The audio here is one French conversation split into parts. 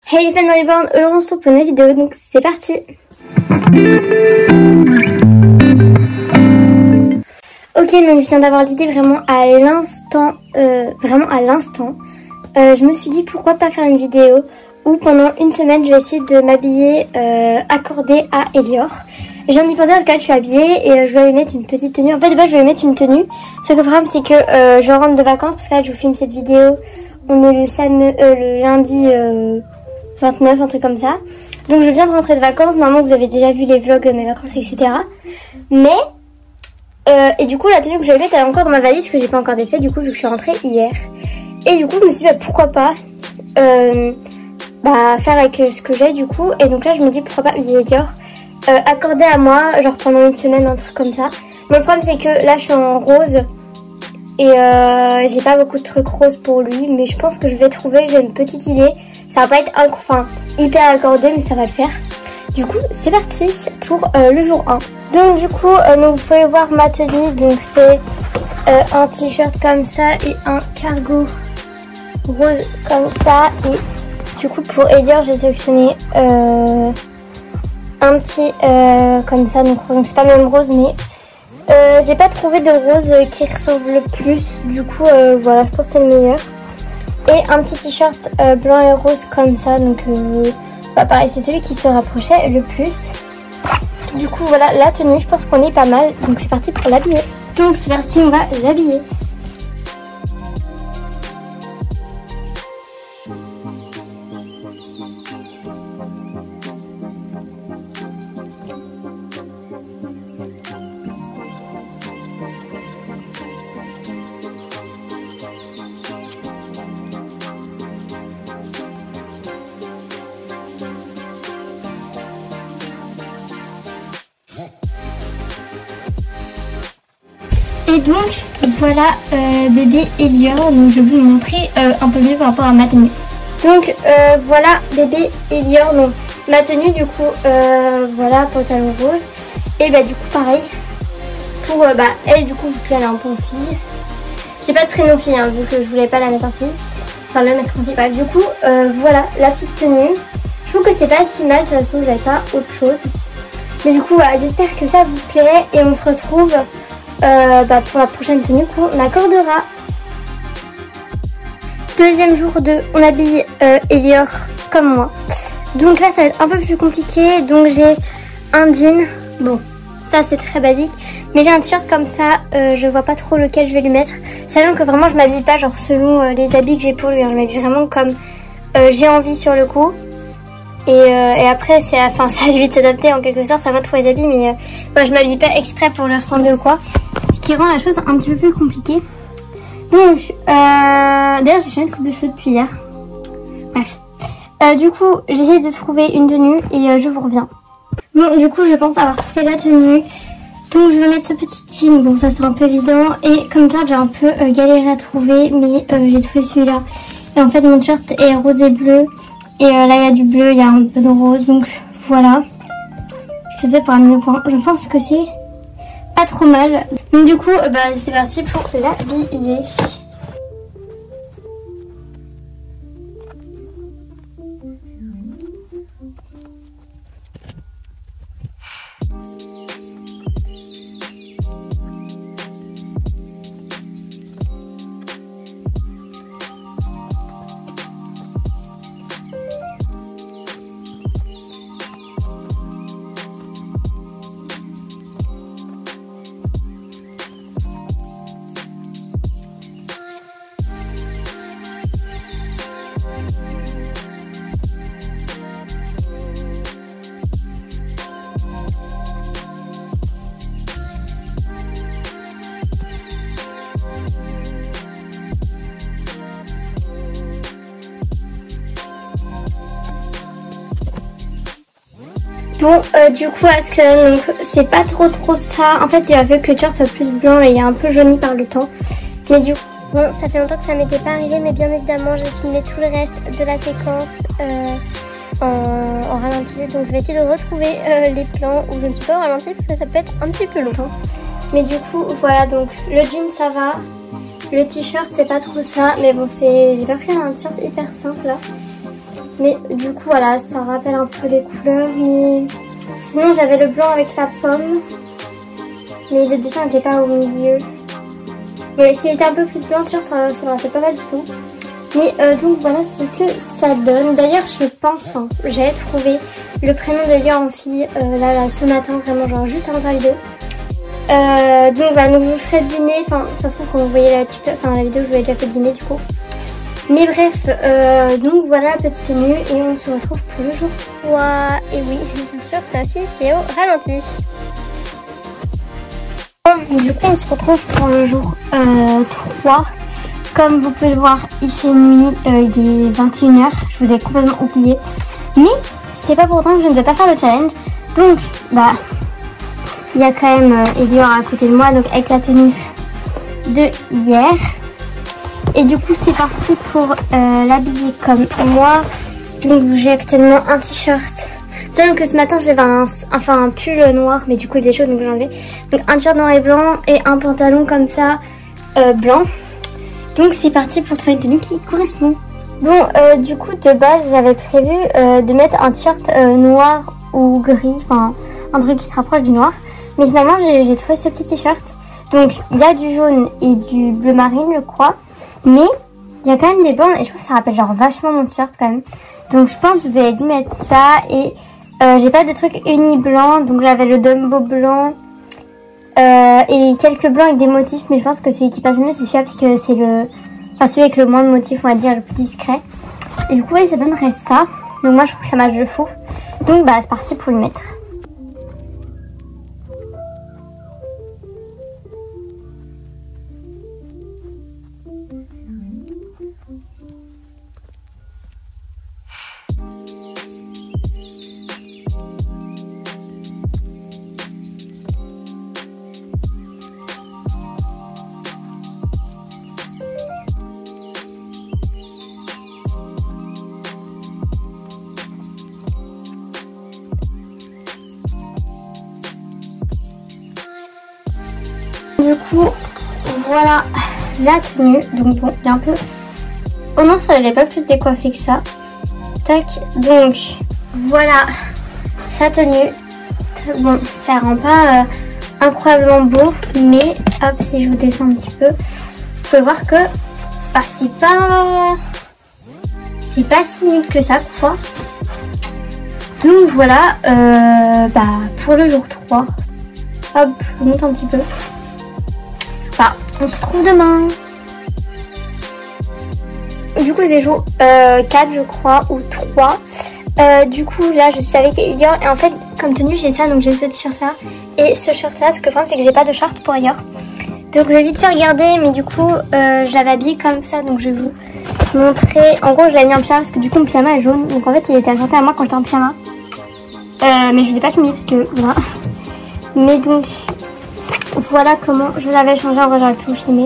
Hey les fans de Reborn, aujourd'hui on se retrouve pour une vidéo, donc c'est parti. Ok, donc je viens d'avoir l'idée vraiment à l'instant, je me suis dit pourquoi pas faire une vidéo où pendant une semaine je vais essayer de m'habiller accordée à Elior. Je viens d'y penser parce que là je suis habillée et je vais lui mettre une petite tenue. En fait de base je vais lui mettre une tenue, ce que le problème c'est que je rentre de vacances parce que là je vous filme cette vidéo, on est le lundi 29, un truc comme ça. Donc je viens de rentrer de vacances, normalement vous avez déjà vu les vlogs de mes vacances, etc. Mais, et du coup la tenue que je vais mettre elle est encore dans ma valise que j'ai pas encore défait du coup vu que je suis rentrée hier. Et du coup je me suis dit pourquoi pas faire avec ce que j'ai du coup. Et donc là je me dis pourquoi pas Elior accordé à moi, genre pendant une semaine, un truc comme ça. Mais le problème c'est que là je suis en rose et j'ai pas beaucoup de trucs roses pour lui, mais je pense que je vais trouver, j'ai une petite idée. Ça va pas être hyper accordé, mais ça va le faire. Du coup, c'est parti pour le jour 1. Donc du coup, vous pouvez voir ma tenue. Donc c'est un t-shirt comme ça et un cargo rose comme ça. Et du coup, pour Elior, j'ai sélectionné un petit comme ça. Donc c'est pas le même rose, mais j'ai pas trouvé de rose qui ressemble le plus. Du coup, voilà, je pense que c'est le meilleur. Et un petit t-shirt blanc et rose comme ça, donc pareil c'est celui qui se rapprochait le plus. Du coup voilà la tenue, je pense qu'on est pas mal, donc c'est parti pour l'habiller. Donc c'est parti, on va l'habiller. Et donc voilà bébé Elior, donc je vais vous montrer un peu mieux par rapport à ma tenue. Donc voilà bébé Elior, donc ma tenue du coup voilà, pantalon rose. Et bah du coup pareil pour elle du coup vu qu'elle est un peu en fille. J'ai pas de prénom fille vu que je voulais pas la mettre en fille. Enfin la mettre en fille. Bah, du coup voilà la petite tenue. Je trouve que c'est pas si mal, de toute façon j'avais pas autre chose. Mais du coup voilà, j'espère que ça vous plaît et on se retrouve pour la prochaine tenue qu'on accordera. Deuxième jour on habille Elior comme moi. Donc là ça va être un peu plus compliqué. Donc j'ai un jean, bon ça c'est très basique, mais j'ai un t-shirt comme ça, je vois pas trop lequel je vais lui mettre, sachant que vraiment je m'habille pas genre selon les habits que j'ai pour lui, hein. Je m'habille vraiment comme j'ai envie sur le coup. Et après c'est à lui de s'adapter en quelque sorte, ça va trouver les habits, mais moi je m'habille pas exprès pour lui ressembler ou quoi, ce qui rend la chose un petit peu plus compliquée. Donc d'ailleurs j'ai changé de coupe de cheveux depuis hier. Bref, du coup j'essaie de trouver une tenue et je vous reviens. Bon du coup je pense avoir trouvé la tenue, donc je vais mettre ce petit jean, bon ça c'est un peu évident, et comme ça j'ai un peu galéré à trouver, mais j'ai trouvé celui-là. Et en fait mon t-shirt est rose et bleu. Et là il y a du bleu, il y a un peu de rose, donc voilà. Je faisais pour amener au point. Je pense que c'est pas trop mal. Donc du coup, c'est parti pour l'habiller. Bon du coup à ce que ça donne, donc c'est pas trop ça. En fait il a fait que le t-shirt soit plus blanc et il est un peu jauni par le temps. Mais du coup bon ça fait longtemps que ça m'était pas arrivé, mais bien évidemment j'ai filmé tout le reste de la séquence en ralenti. Donc je vais essayer de retrouver les plans où je ne suis pas au ralenti parce que ça peut être un petit peu longtemps. Mais du coup voilà, donc le jean ça va. Le t-shirt c'est pas trop ça, mais bon j'ai pas pris un t-shirt hyper simple là. Mais du coup voilà, ça rappelle un peu les couleurs. Mais sinon j'avais le blanc avec la pomme. Mais le dessin n'était pas au milieu. Mais s'il était un peu plus blanc, ça m'aurait fait pas mal du tout. Mais donc voilà ce que ça donne. D'ailleurs je pense, hein, j'ai trouvé le prénom de Dior en fille là ce matin, vraiment genre juste avant la vidéo. Donc voilà, donc je vous ferai deviner, enfin de toute façon quand vous voyez la vidéo je vous ai déjà fait deviner du coup. Mais bref, donc voilà la petite tenue et on se retrouve pour le jour 3. Et oui, bien sûr ça aussi c'est au ralenti. Du coup on se retrouve pour le jour 3. Comme vous pouvez le voir, il fait nuit, il est 21h, je vous ai complètement oublié. Mais c'est pas pour autant que je ne vais pas faire le challenge. Donc bah il y a quand même Elior à côté de moi, donc avec la tenue de hier. Et du coup c'est parti pour l'habiller comme moi. Donc j'ai actuellement un t-shirt. C'est même que ce matin j'avais un pull noir, mais du coup il faisait chaud donc je l'ai enlevé. Donc un t-shirt noir et blanc et un pantalon comme ça blanc. Donc c'est parti pour trouver une tenue qui correspond. Bon du coup de base j'avais prévu de mettre un t-shirt noir ou gris, enfin un truc qui se rapproche du noir. Mais finalement j'ai trouvé ce petit t-shirt. Donc il y a du jaune et du bleu marine je crois. Mais il y a quand même des bandes et je trouve que ça rappelle genre vachement mon t-shirt quand même. Donc je pense que je vais mettre ça et j'ai pas de truc uni blanc. Donc j'avais le Dumbo blanc et quelques blancs avec des motifs. Mais je pense que celui qui passe mieux c'est celui-là parce que c'est celui avec le moins de motifs, on va dire, le plus discret. Et du coup ouais, ça donnerait ça. Donc moi je trouve que ça match de fou. Donc bah c'est parti pour le mettre. Du coup, voilà la tenue. Donc bon, il y a un peu... Oh non, ça n'allait pas plus décoiffé que ça. Tac. Donc, voilà sa tenue. Bon, ça rend pas incroyablement beau. Mais, hop, si je vous descends un petit peu, vous pouvez voir que bah, c'est pas si nul que ça, quoi. Donc voilà, bah, pour le jour 3. Hop, je vous montre un petit peu. Enfin, on se retrouve demain. Du coup c'est jour 4 je crois ou 3. Du coup là je suis avec Elior et en fait comme tenue j'ai ça, donc j'ai ce t-shirt là et ce shirt là. Ce que le problème c'est que j'ai pas de short pour Elior. Donc je vais vite faire regarder, mais du coup je l'avais habillé comme ça, donc je vais vous montrer. En gros je l'avais mis en pyjama parce que du coup mon pyjama est jaune, donc en fait il était ajouté à moi quand j'étais en pyjama. Mais je vous ai pas filmé parce que voilà. Mais donc voilà comment je l'avais changé, en vrai j'aurais pu vous filmer.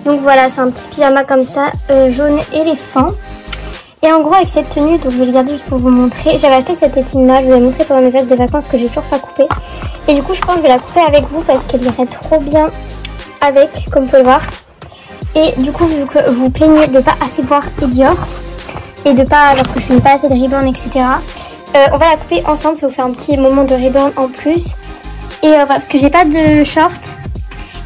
Donc voilà, c'est un petit pyjama comme ça, jaune éléphant. Et en gros avec cette tenue, donc je vais le garder juste pour vous montrer. J'avais acheté cette tétine là, je vous ai montré pendant mes fêtes de vacances que j'ai toujours pas coupé. Et du coup je pense que je vais la couper avec vous parce qu'elle irait trop bien avec, comme vous pouvez le voir. Et du coup vu que vous plaignez de pas assez voir Elior et de pas, alors que je finis pas assez de ribbon etc. On va la couper ensemble, ça vous fait un petit moment de ribbon en plus. Et voilà, parce que j'ai pas de short.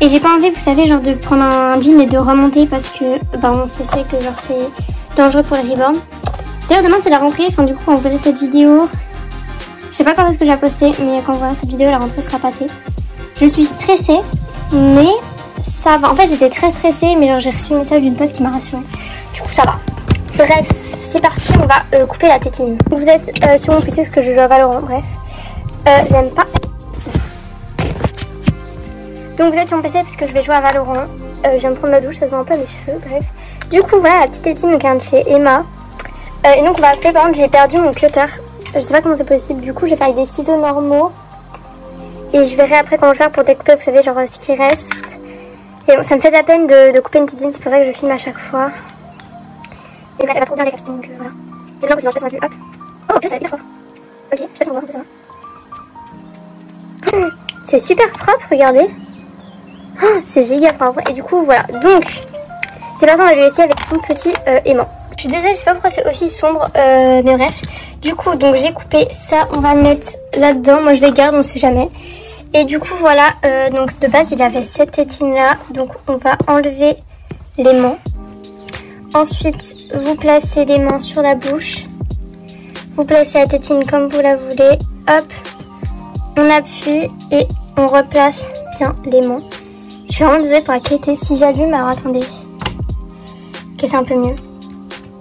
Et j'ai pas envie, vous savez, genre de prendre un jean et de remonter parce que bah on se sait que genre c'est dangereux pour les ribbons. D'ailleurs demain c'est la rentrée, enfin du coup quand vous verrez cette vidéo, je sais pas quand est-ce que je vais la poster, mais quand vous verrez cette vidéo la rentrée sera passée. Je suis stressée, mais ça va. En fait j'étais très stressée, mais genre j'ai reçu un message d'une pote qui m'a rassurée. Du coup ça va. Bref, c'est parti, on va couper la tétine. Vous êtes sur mon PC parce que je joue à Valorant, bref. J'aime pas... Donc vous êtes sur mon PC parce que je vais jouer à Valorant. Je viens de prendre ma douche, ça se voit un peu à mes cheveux, bref. Du coup voilà la petite tétine qui vient de chez Emma. Et donc on va appeler, par contre j'ai perdu mon cutter. Je sais pas comment c'est possible, du coup j'ai fait avec des ciseaux normaux. Et je verrai après comment le faire pour découper, vous savez, genre ce qui reste. Et bon, ça me fait de la peine de couper une tétine, c'est pour ça que je filme à chaque fois. Et elle va trop bien les capsules, donc voilà. J'ai bien parce que dans le hop. Oh ok, ça va bien fort. Ok, je sais pas si on voit un peu ça. C'est super propre, regardez. C'est giga propre. Et du coup voilà, donc c'est parti, on va lui laisser avec son petit aimant. Je suis désolée, je sais pas pourquoi c'est aussi sombre, mais bref. Du coup, donc j'ai coupé ça, on va le mettre là-dedans. Moi je les garde, on sait jamais. Et du coup voilà, donc de base il avait cette tétine là, donc on va enlever l'aimant. Ensuite, vous placez l'aimant sur la bouche. Vous placez la tétine comme vous la voulez. Hop, on appuie et on replace bien l'aimant. Je suis vraiment désolée pour la qualité. Si j'allume, alors attendez. Ok, c'est un peu mieux.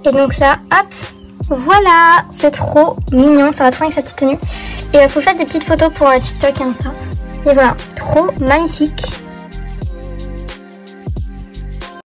Et donc là, hop, voilà, c'est trop mignon. Ça va trop avec cette tenue. Et il faut faire des petites photos pour TikTok et Insta. Et voilà, trop magnifique.